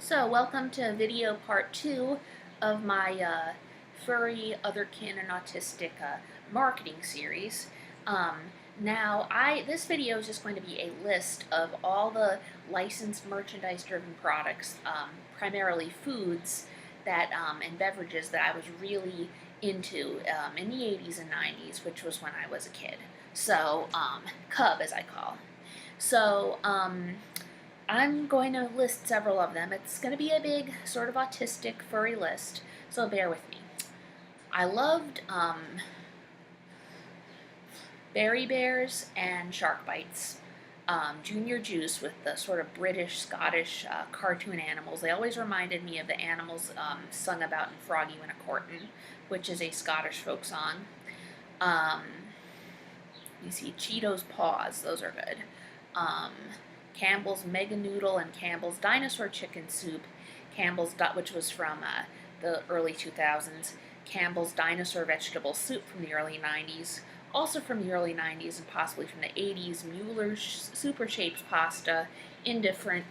So, welcome to video part 2 of my furry, otherkin, and autistic marketing series. Um, this video is just going to be a list of all the licensed merchandise-driven products, primarily foods and beverages that I was really into in the 80s and 90s, which was when I was a kid. So, Cub, as I call. So, I'm going to list several of them. It's going to be a big, sort of autistic, furry list, so bear with me. I loved Berry Bears and Shark Bites. Junior Juice with the sort of British, Scottish cartoon animals. They always reminded me of the animals sung about in Froggy Went a Courtin', which is a Scottish folk song. Um, you see Cheetos Paws, those are good. Campbell's Mega Noodle and Campbell's Dinosaur Chicken Soup, which was from the early 2000s, Campbell's Dinosaur Vegetable Soup from the early 90s, also from the early 90s and possibly from the 80s, Mueller's Super Shapes Pasta in different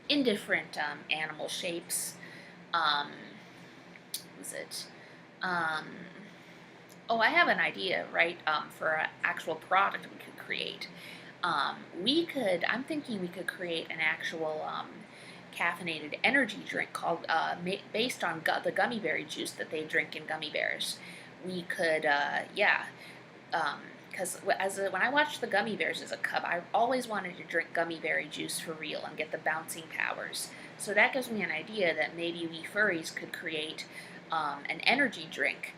animal shapes. What was it? Oh, I have an idea, right, for an actual product we could create. I'm thinking we could create an actual caffeinated energy drink called, based on the gummy berry juice that they drink in gummy bears. We could, because when I watched the Gummy Bears as a cub, I always wanted to drink gummy berry juice for real and get the bouncing powers. So that gives me an idea that maybe we furries could create an energy drink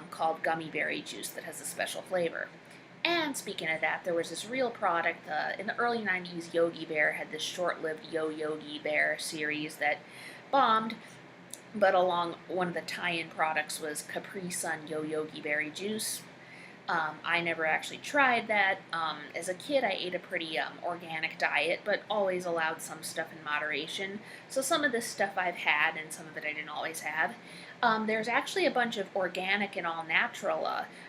called gummy berry juice that has a special flavor. And speaking of that, there was this real product in the early 90s. Yogi Bear had this short-lived Yo Yogi Bear series that bombed, but along one of the tie-in products was Capri Sun Yo Yogi Berry Juice. I never actually tried that. As a kid, I ate a pretty organic diet, but always allowed some stuff in moderation. So some of this stuff I've had, and some of it I didn't always have. There's actually a bunch of organic and all-natural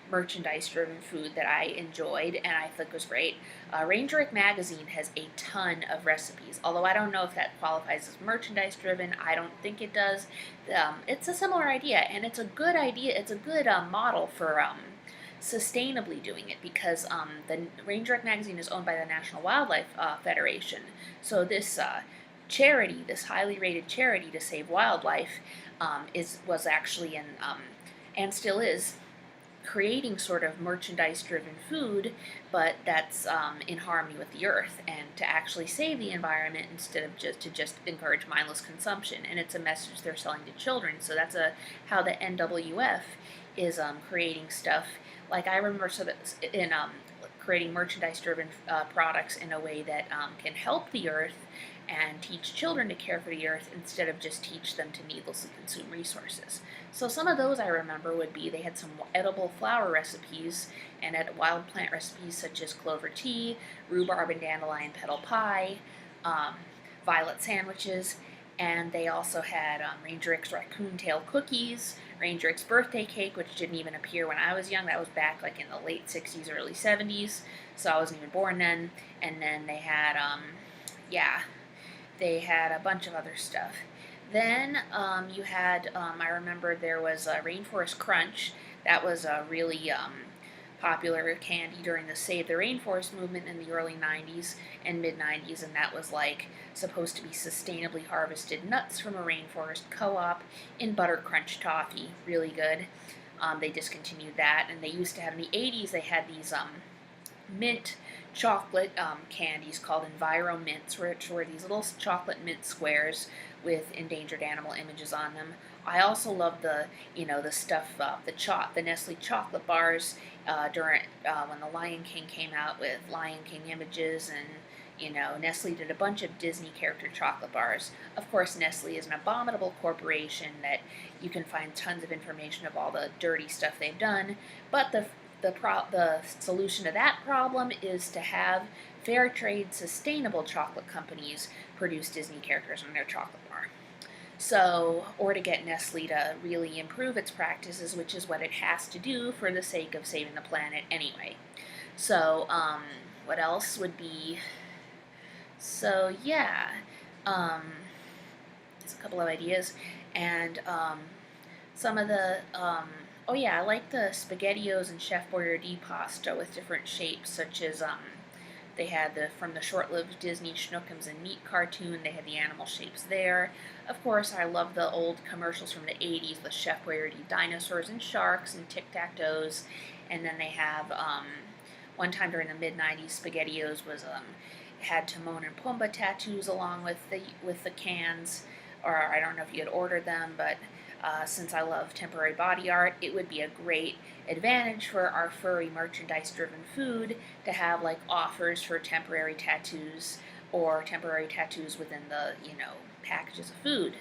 merchandise-driven food that I enjoyed and I think was great. Ranger Magazine has a ton of recipes, although I don't know if that qualifies as merchandise-driven. I don't think it does. It's a similar idea, and it's a good idea. It's a good model for sustainably doing it, because the Ranger Magazine is owned by the National Wildlife Federation. So this charity, this highly rated charity to save wildlife, was actually and still is creating sort of merchandise-driven food, but that's in harmony with the earth, and to actually save the environment instead of just encourage mindless consumption. And it's a message they're selling to children. So that's how the NWF is creating stuff. Like I remember in creating merchandise-driven products in a way that can help the earth and teach children to care for the earth instead of just teach them to needlessly consume resources. So some of those I remember would be, they had some edible flower recipes and wild plant recipes such as clover tea, rhubarb and dandelion petal pie, violet sandwiches, and they also had Ranger X raccoon tail cookies, Ranger X birthday cake, which didn't even appear when I was young. That was back like in the late 60s, early 70s, so I wasn't even born then. And then they had, they had a bunch of other stuff. Then you had, I remember there was Rainforest Crunch. That was a really popular candy during the Save the Rainforest movement in the early 90s and mid-90s, and that was like supposed to be sustainably harvested nuts from a rainforest co-op in butter crunch toffee. Really good. They discontinued that, and they used to have in the 80s, they had these mint chocolate candies called Enviro Mints, which were these little chocolate mint squares with endangered animal images on them. I also love the stuff, the Nestle chocolate bars during when the Lion King came out with Lion King images, and Nestle did a bunch of Disney character chocolate bars. Of course, Nestle is an abominable corporation that you can find tons of information of all the dirty stuff they've done, but the solution to that problem is to have fair trade, sustainable chocolate companies produce Disney characters on their chocolate bar. So, or to get Nestle to really improve its practices, which is what it has to do for the sake of saving the planet anyway. So, what else would be So yeah, um, there's a couple of ideas, and some of the oh yeah, I like the SpaghettiOs and Chef Boyardee pasta with different shapes, such as they had the from the short-lived Disney Schnookums and Meat cartoon. They had the animal shapes there. Of course, I love the old commercials from the '80s with Chef Boyardee dinosaurs and sharks and tic-tac-toes, and then they have one time during the mid '90s, SpaghettiOs was had Timon and Pumbaa tattoos along with the cans, or I don't know if you had ordered them, but since I love temporary body art, it would be a great advantage for our furry merchandise driven food to have like offers for temporary tattoos or temporary tattoos within the, packages of food.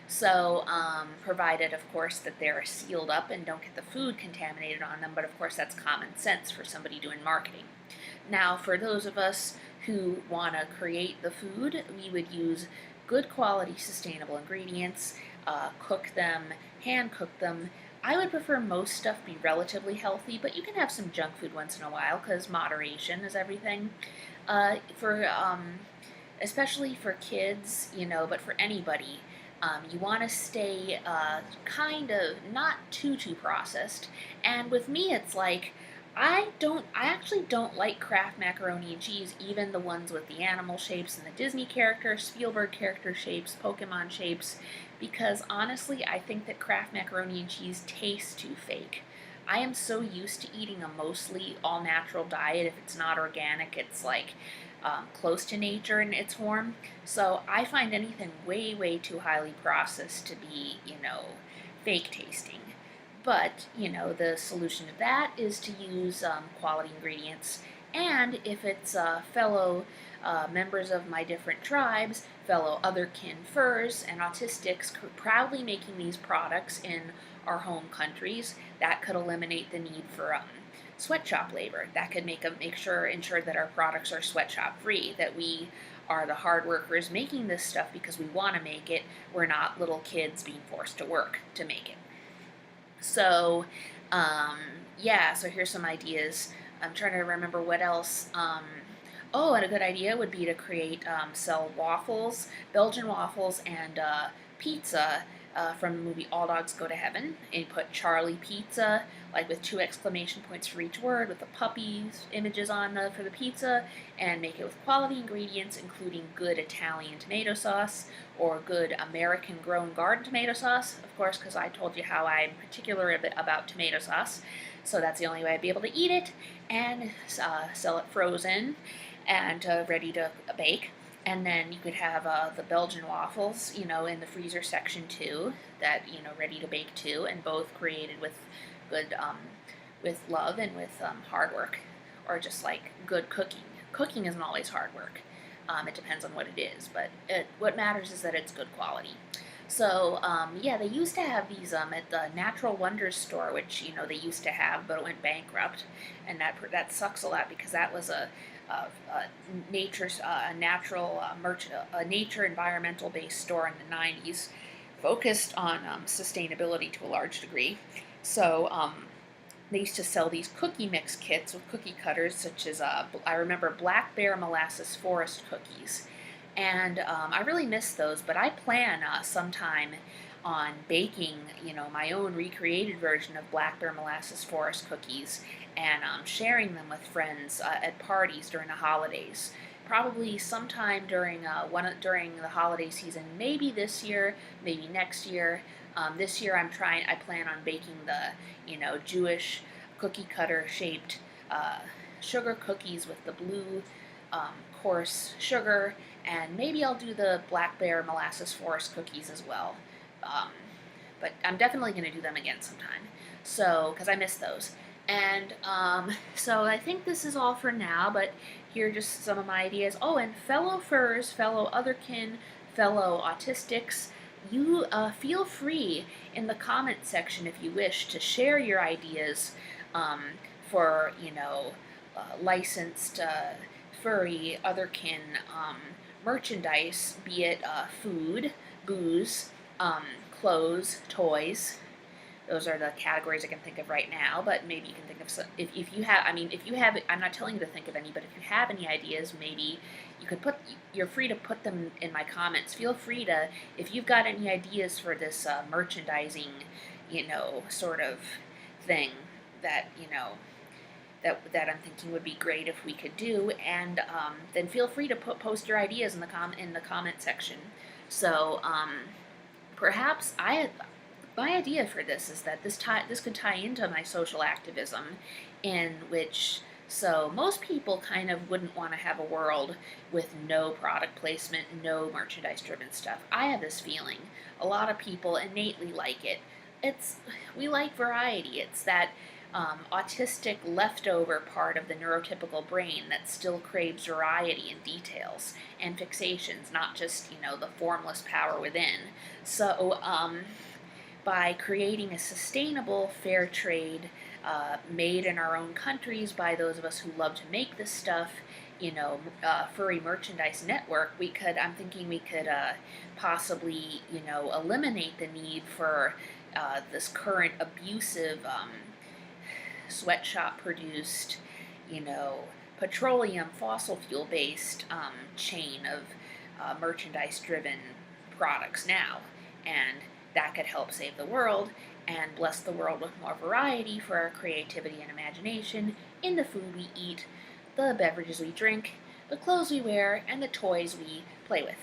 So, provided, of course, that they're sealed up and don't get the food contaminated on them, but of course, that's common sense for somebody doing marketing. Now, for those of us who want to create the food, we would use good quality, sustainable ingredients, cook them, hand cook them. I would prefer most stuff be relatively healthy, but you can have some junk food once in a while because moderation is everything. For especially for kids, but for anybody, you want to stay kind of not too processed. And with me, it's like I actually don't like Kraft macaroni and cheese, even the ones with the animal shapes and the Disney characters, Spielberg character shapes, Pokemon shapes, because honestly, I think that Kraft macaroni and cheese tastes too fake. I am so used to eating a mostly all natural diet. If it's not organic, it's like close to nature in its form. So I find anything way too highly processed to be, fake tasting. But, the solution to that is to use quality ingredients. And if it's fellow members of my different tribes, fellow otherkin furs, and autistics proudly making these products in our home countries, that could eliminate the need for sweatshop labor. That could ensure that our products are sweatshop free, that we are the hard workers making this stuff because we want to make it. We're not little kids being forced to work to make it. So, yeah, so here's some ideas. I'm trying to remember what else. Oh, and a good idea would be to sell waffles, Belgian waffles, and pizza from the movie All Dogs Go to Heaven. And put Charlie Pizza, like with 2 exclamation points for each word, with the puppies images for the pizza, and make it with quality ingredients, including good Italian tomato sauce or good American grown garden tomato sauce, of course, because I told you how I'm particular about tomato sauce. So that's the only way I'd be able to eat it, and sell it frozen and ready to bake. And then you could have the Belgian waffles, in the freezer section too, that ready to bake too, and both created with good, with love and with hard work, or just like good cooking. Cooking isn't always hard work. It depends on what it is, but what matters is that it's good quality. So, yeah, they used to have these at the Natural Wonders store, which they used to have, but it went bankrupt, and that sucks a lot because that was a nature environmental based store in the '90s, focused on sustainability to a large degree. So they used to sell these cookie mix kits with cookie cutters, such as I remember Black Bear Molasses Forest cookies, and I really miss those. But I plan sometime on baking, my own recreated version of Black Bear Molasses Forest cookies and sharing them with friends at parties during the holidays. Probably sometime during the holiday season, maybe this year, maybe next year. This year, I plan on baking the, Jewish cookie cutter shaped sugar cookies with the blue coarse sugar, and maybe I'll do the Black Bear Molasses Forest cookies as well. Um, but I'm definitely going to do them again sometime. So, because I miss those. And so I think this is all for now, but here are just some of my ideas. Oh, and fellow furs, fellow otherkin, fellow autistics, you feel free in the comment section if you wish to share your ideas for, licensed furry otherkin merchandise, be it food, booze, clothes, toys, Those are the categories I can think of right now, but maybe you can think of some, if you have, I mean, if you have, I'm not telling you to think of any, but if you have any ideas, maybe you could you're free to put them in my comments. Feel free to, if you've got any ideas for this merchandising, sort of thing that, that I'm thinking would be great if we could do, and then feel free to post your ideas in the comment section. So perhaps my idea for this is that this could tie into my social activism, in which, so most people kind of wouldn't want to have a world with no product placement, no merchandise driven stuff. I have this feeling a lot of people innately like it. We like variety. It's that autistic leftover part of the neurotypical brain that still craves variety in details and fixations, not just the formless power within. So by creating a sustainable, fair trade, made in our own countries by those of us who love to make this stuff, furry merchandise network, I'm thinking we could possibly, eliminate the need for this current abusive sweatshop produced, petroleum, fossil fuel based chain of merchandise driven products now. And that could help save the world and bless the world with more variety for our creativity and imagination in the food we eat, the beverages we drink, the clothes we wear, and the toys we play with.